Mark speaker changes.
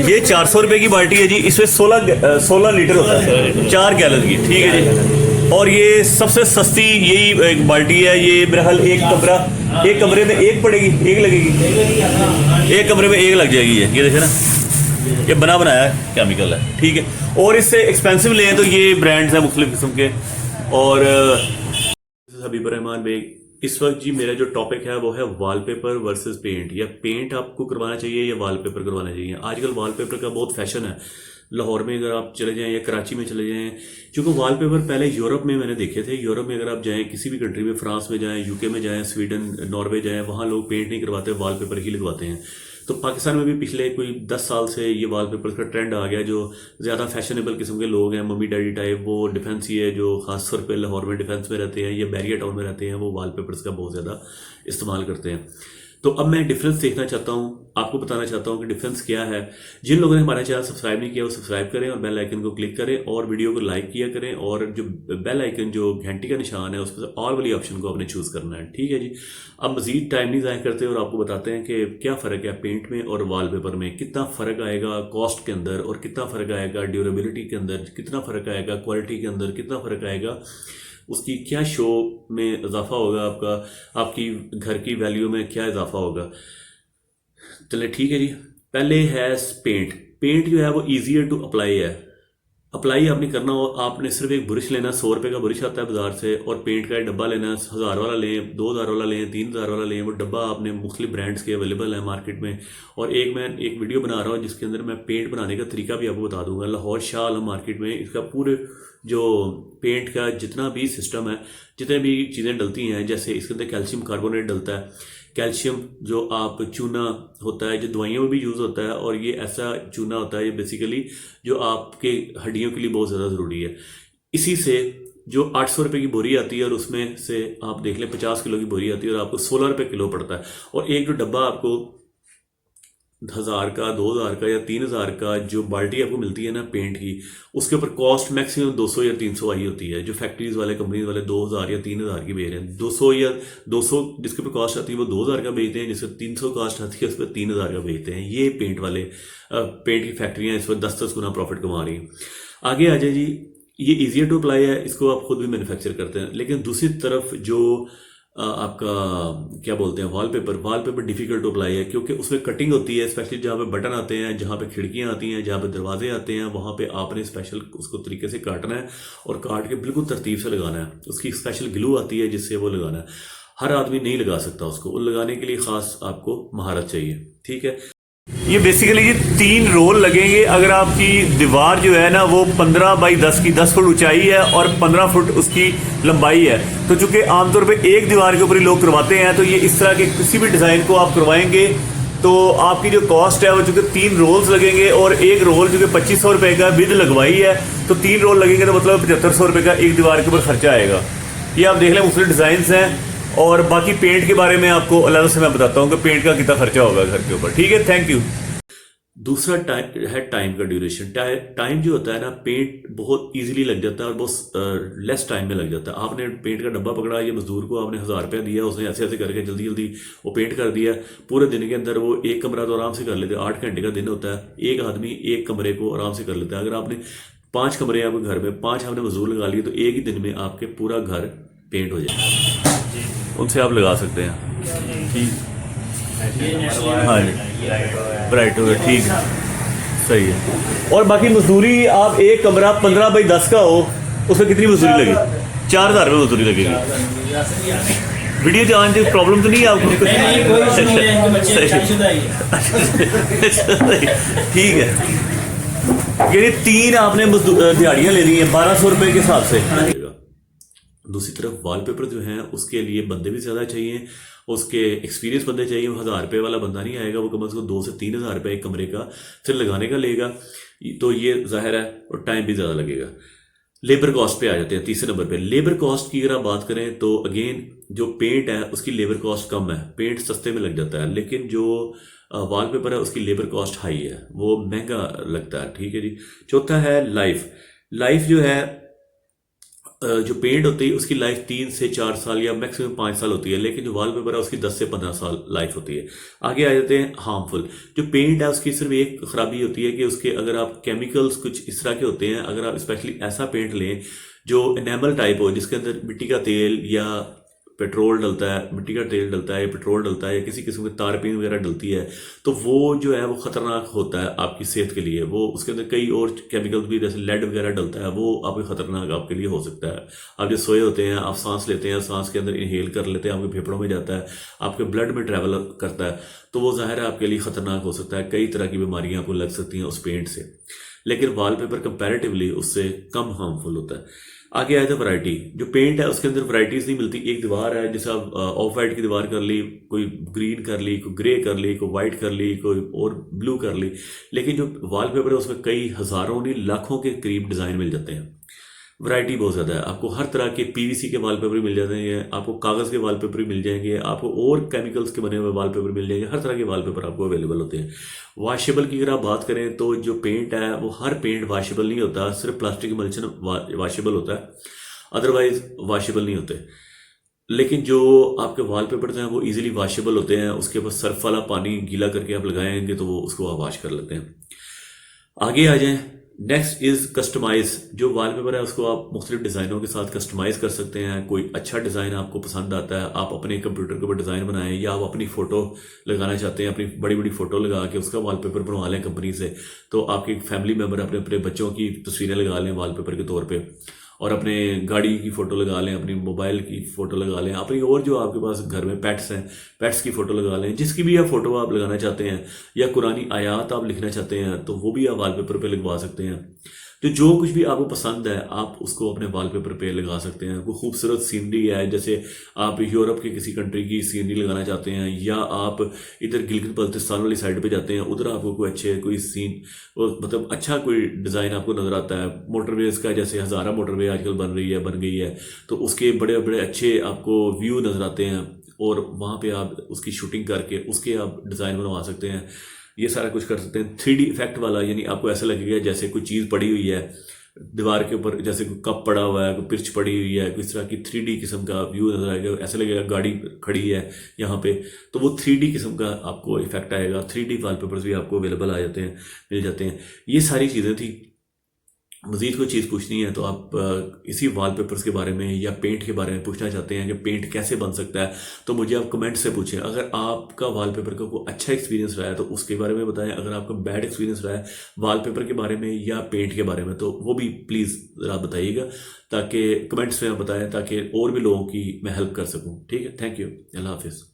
Speaker 1: ये 400 रुपये की बाल्टी है जी। इसमें 16 लीटर होता है, 4 गैलन की, ठीक है जी। और ये सबसे सस्ती यही एक बाल्टी है। ये मेरा ख्याल एक कमरे में एक पड़ेगी, एक लगेगी, एक कमरे में एक लग जाएगी। ये देखे ना, ये बनाया है, केमिकल है, ठीक है। और इससे एक्सपेंसिव लें तो ये ब्रांड्स हैं मुख्तलिफ किस्म के। और हबीब रहमान बेग, इस वक्त जी मेरा जो टॉपिक है वो है वॉलपेपर वर्सेस पेंट, या पेंट आपको करवाना चाहिए या वॉलपेपर करवाना चाहिए। आजकल वॉलपेपर का बहुत फैशन है। लाहौर में अगर आप चले जाएं या कराची में चले जाएं, क्योंकि वॉलपेपर पहले यूरोप में मैंने देखे थे। यूरोप में अगर आप जाएं, किसी भी कंट्री में, फ्रांस में जाएं, यूके में जाएं, स्वीडन, नॉर्वे जाएं, वहाँ लोग पेंट नहीं करवाते, वॉलपेपर ही लगवाते हैं। तो पाकिस्तान में भी पिछले कोई 10 साल से ये वॉलपेपर का ट्रेंड आ गया। जो ज़्यादा फैशनेबल किस्म के लोग हैं, मम्मी डैडी टाइप, वो डिफेंस ही है, जो खास तौर पे लाहौर में डिफेंस में रहते हैं या बैरिया टाउन में रहते हैं, वो वॉलपेपर्स का बहुत ज़्यादा इस्तेमाल करते हैं। तो अब मैं डिफरेंस देखना चाहता हूँ, आपको बताना चाहता हूँ कि डिफरेंस क्या है। जिन लोगों ने हमारा चैनल सब्सक्राइब नहीं किया वो सब्सक्राइब करें और बेल आइकन को क्लिक करें और वीडियो को लाइक किया करें। और जो बेल आइकन, जो घंटी का निशान है, उस पर ऑल वाली ऑप्शन को आपने चूज़ करना है, ठीक है जी। अब मजीद टाइम नहीं ज़ाया करते और आपको बताते हैं कि क्या फ़र्क है पेंट में और वॉलपेपर में, कितना फ़र्क आएगा कॉस्ट के अंदर, और कितना फ़र्क आएगा ड्यूरेबिलिटी के अंदर, कितना फ़र्क आएगा क्वालिटी के अंदर, कितना फ़र्क आएगा, उसकी क्या शो में इजाफा होगा, आपकी घर की वैल्यू में क्या इजाफा होगा। चले ठीक है जी। पहले है पेंट। पेंट जो है वो ईजियर टू अप्लाई है। अप्लाई आपने करना हो, आपने सिर्फ एक ब्रश लेना, 100 रुपये का ब्रश आता है बाजार से, और पेंट का एक डब्बा लेना, 1000 वाला लें, 2000 वाला लें, 3000 वाला लें। वो डब्बा आपने मुख्तलिफ ब्रांड्स के अवेलेबल है मार्केट में। और मैं एक वीडियो बना रहा हूँ जिसके अंदर मैं पेंट बनाने का तरीका भी आपको बता दूंगा। लाहौर शाह आलम मार्केट में इसका पूरे जो पेंट का जितना भी सिस्टम है, जितने भी चीज़ें डलती हैं, जैसे इसके अंदर कैल्शियम कार्बोनेट डलता है, कैल्शियम जो आप चूना होता है, जो दवाइयों में भी यूज़ होता है, और ये ऐसा चूना होता है ये बेसिकली जो आपके हड्डियों के लिए बहुत ज़्यादा ज़रूरी है। इसी से जो 800 रुपये की बोरी आती है, और उसमें से आप देख लें 50 किलो की बोरी आती है, और आपको 16 रुपये किलो पड़ता है। और एक जो डब्बा आपको 1000 का, 2000 का या 3000 का जो बाल्टी आपको मिलती है ना पेंट की, उसके ऊपर कॉस्ट मैक्सिमम 200 या 300 आई होती है। जो फैक्ट्रीज वाले, कंपनीज वाले 2000 या 3000 की बेच रहे हैं। 200 या 200 जिसके ऊपर कॉस्ट आती है वो 2000 का बेचते हैं, जिसके 300 कॉस्ट आती है उस पर 3000 का बेचते हैं। ये पेंट वाले पेंट की फैक्ट्रियाँ इस पर 10-10 गुना प्रॉफिट कमा रही हैं। आगे आ जाए जी, ये ईजियर टू अप्लाई है, इसको आप खुद भी मैन्युफैक्चर करते हैं। लेकिन दूसरी तरफ जो आपका क्या बोलते हैं वॉलपेपर डिफिकल्ट टू अप्लाई है, क्योंकि उसमें कटिंग होती है, स्पेशली जहाँ पे बटन आते हैं, जहाँ पे खिड़कियाँ आती हैं, जहाँ पे दरवाजे आते हैं, वहाँ पे आपने स्पेशल उसको तरीके से काटना है और काट के बिल्कुल तरतीब से लगाना है। उसकी स्पेशल ग्लू आती है जिससे वो लगाना है। हर आदमी नहीं लगा सकता उसको, वो लगाने के लिए खास आपको महारत चाहिए, ठीक है। ये बेसिकली ये 3 रोल लगेंगे। अगर आपकी दीवार जो है ना वो 15 बाई 10 की 10 फुट ऊंचाई है और 15 फुट उसकी लंबाई है, तो चूंकि आमतौर पे एक दीवार के ऊपर ही लोग करवाते हैं, तो ये इस तरह के किसी भी डिज़ाइन को आप करवाएंगे तो आपकी जो कॉस्ट है वो चूंकि 3 रोल्स लगेंगे, और एक रोल जो कि 2500 रुपये का विद लगवाई है, तो 3 रोल लगेंगे तो मतलब 7500 रुपये का एक दीवार के ऊपर खर्चा आएगा। ये आप देख लें, मुख्तलिफ डिज़ाइंस हैं। और बाकी पेंट के बारे में आपको अलग से मैं बताता हूँ कि पेंट का कितना खर्चा होगा घर के ऊपर, ठीक है। Thank you. दूसरा टाइम का ड्यूरेशन। टाइम जो होता है ना, पेंट बहुत इजीली लग जाता है और बहुत लेस टाइम में लग जाता है। आपने पेंट का डब्बा पकड़ा, ये मजदूर को आपने 1000 रुपया दिया, उसने ऐसे ऐसे करके जल्दी जल्दी वो पेंट कर दिया। पूरे दिन के अंदर वो एक कमरा तो आराम से कर लेते हैं। 8 घंटे का दिन होता है, एक आदमी एक कमरे को आराम से कर लेता है। अगर आपने 5 कमरे आपके घर में, 5 आपने मजदूर लगा लिए, तो एक ही दिन में आपके पूरा घर पेंट हो जाएगा। उनसे आप लगा सकते हैं, ठीक। हाँ जी, ब्राइट हो गया, ठीक है, सही है। और बाकी मजदूरी, आप एक कमरा 15 बाई 10 का हो, उसमें कितनी मजदूरी लगेगी? 4000 रुपये मजदूरी लगेगी। वीडियो जान जो प्रॉब्लम तो नहीं है आपको? ठीक है। यानी 3 आपने दिहाड़ियाँ लेनी है 1200 रुपये के हिसाब से। दूसरी तरफ वॉलपेपर जो है उसके लिए बंदे भी ज़्यादा चाहिए, उसके एक्सपीरियंस बंदे चाहिए। वो 1000 रुपये वाला बंदा नहीं आएगा, वो कम से कम 2 से 3000 रुपये एक कमरे का फिर लगाने का लेगा, तो ये जाहिर है, और टाइम भी ज़्यादा लगेगा। लेबर कॉस्ट पे आ जाते हैं तीसरे नंबर पे। लेबर कॉस्ट की अगर आप बात करें तो अगेन जो पेंट है उसकी लेबर कॉस्ट कम है, पेंट सस्ते में लग जाता है, लेकिन जो वॉलपेपर है उसकी लेबर कॉस्ट हाई है, वो महंगा लगता है, ठीक है जी। चौथा है लाइफ जो है जो पेंट होती है उसकी लाइफ 3 से 4 साल या मैक्सिमम 5 साल होती है, लेकिन जो वॉलपेपर है उसकी 10 से 15 साल लाइफ होती है। आगे आ जाते हैं हार्मफुल। जो पेंट है उसकी सिर्फ एक खराबी होती है कि उसके अगर आप केमिकल्स कुछ इस तरह के होते हैं, अगर आप स्पेशली ऐसा पेंट लें जो एनेमल टाइप हो, जिसके अंदर मिट्टी का तेल या पेट्रोल डलता है, मिट्टी का तेल डलता है या पेट्रोल डलता है या किसी किस्म की तारपीन वगैरह डलती है, तो वो जो है वो ख़तरनाक होता है आपकी सेहत के लिए। वो उसके अंदर कई और केमिकल्स भी जैसे लेड वगैरह डलता है, वो आपके ख़तरनाक आपके लिए हो सकता है। आप जो सोए होते हैं, आप सांस लेते हैं, सांस के अंदर इनहेल कर लेते हैं, आपके फेफड़ों में जाता है, आपके ब्लड में ट्रैवल करता है, तो वो ज़ाहिर है आपके लिए ख़तरनाक हो सकता है। कई तरह की बीमारियाँ आपको लग सकती हैं उस पेंट से, लेकिन वॉलपेपर कंपैरेटिवली उससे कम हार्मफुल होता है। आगे आया था वैरायटी। जो पेंट है उसके अंदर वैरायटीज नहीं मिलती। एक दीवार है, जैसे आप ऑफ वाइट की दीवार कर ली, कोई ग्रीन कर ली, कोई ग्रे कर ली, कोई वाइट कर ली, कोई और ब्लू कर ली, लेकिन जो वॉलपेपर है उसमें कई हज़ारों नहीं लाखों के करीब डिज़ाइन मिल जाते हैं। वैरायटी बहुत ज़्यादा है। आपको हर तरह के पीवीसी के वॉलपेपर भी मिल जाते हैं, आपको कागज़ के वॉलपेपर भी मिल जाएंगे, आपको और केमिकल्स के बने हुए वॉलपेपर मिल जाएंगे। हर तरह के वॉलपेपर आपको अवेलेबल होते हैं। वॉशेबल की अगर आप बात करें तो जो पेंट है वो हर पेंट वॉशेबल नहीं होता, सिर्फ प्लास्टिक इमल्शन वॉशेबल होता है, अदरवाइज वॉशेबल नहीं होते। लेकिन जो आपके वॉलपेपर्स हैं वो इजीली वॉशेबल होते हैं। उसके ऊपर सर्फ वाला पानी गीला करके आप लगाएंगे तो वो उसको आप वॉश कर लेते हैं। आगे आ जाएं। Next is customise. जो वॉलपेपर है उसको आप मुख्तलिफ डिज़ाइनों के साथ कस्टमाइज कर सकते हैं। कोई अच्छा डिज़ाइन आपको पसंद आता है, आप अपने कंप्यूटर के ऊपर डिज़ाइन बनाएं, या आप अपनी फ़ोटो लगाना चाहते हैं, अपनी बड़ी बड़ी फ़ोटो लगा के उसका वॉलपेपर बनवा लें कंपनी से, तो आपके फैमिली मेम्बर अपने अपने बच्चों की तस्वीरें लगा लें वॉलपेपर के तौर पर, और अपने गाड़ी की फ़ोटो लगा लें, अपनी मोबाइल की फ़ोटो लगा लें, अपनी और जो आपके पास घर में पेट्स हैं, पेट्स की फ़ोटो लगा लें, जिसकी भी आप फ़ोटो आप लगाना चाहते हैं, या कुरानी आयात आप लिखना चाहते हैं तो वो भी आप वॉलपेपर पे लगवा सकते हैं। तो जो कुछ भी आपको पसंद है आप उसको अपने वॉलपेपर पे लगा सकते हैं। कोई खूबसूरत सीनरी है, जैसे आप यूरोप के किसी कंट्री की सीनरी लगाना चाहते हैं, या आप इधर गिलगित बल्तिस्तान वाली साइड पे जाते हैं, उधर आपको कोई अच्छे कोई सीन मतलब अच्छा कोई डिज़ाइन आपको नज़र आता है, मोटरवेज का, जैसे हज़ारा मोटरवे आजकल बन गई है, तो उसके बड़े बड़े अच्छे आपको व्यू नज़र आते हैं, और वहाँ पे आप उसकी शूटिंग करके उसके आप डिज़ाइन बनवा सकते हैं। ये सारा कुछ कर सकते हैं। 3D इफेक्ट वाला, यानी आपको ऐसा लगेगा जैसे कोई चीज़ पड़ी हुई है दीवार के ऊपर, जैसे कोई कप पड़ा हुआ है, कोई पिर्च पड़ी हुई है, किस तरह की 3D किस्म का व्यू नजर आएगा, ऐसा लगेगा गाड़ी खड़ी है यहाँ पे, तो वो 3D किस्म का आपको इफेक्ट आएगा। 3D वॉलपेपर्स भी आपको अवेलेबल आ जाते हैं, मिल जाते हैं। ये सारी चीज़ें थी। मज़ीद कोई चीज़ पूछनी है तो आप इसी वॉलपेपर्स के बारे में या पेंट के बारे में पूछना चाहते हैं कि पेंट कैसे बन सकता है, तो मुझे आप कमेंट से पूछें। अगर आपका वॉलपेपर का कोई अच्छा एक्सपीरियंस रहा है तो उसके बारे में बताएं। अगर आपका बैड एक्सपीरियंस रहा है वॉलपेपर के बारे में या पेंट के बारे में तो वो भी प्लीज़ ज़रा बताइएगा, ताकि कमेंट्स में आप बताएं, ताकि और भी लोगों की मैं हेल्प कर सकूँ। ठीक है, थैंक यू, अल्लाह हाफिज़।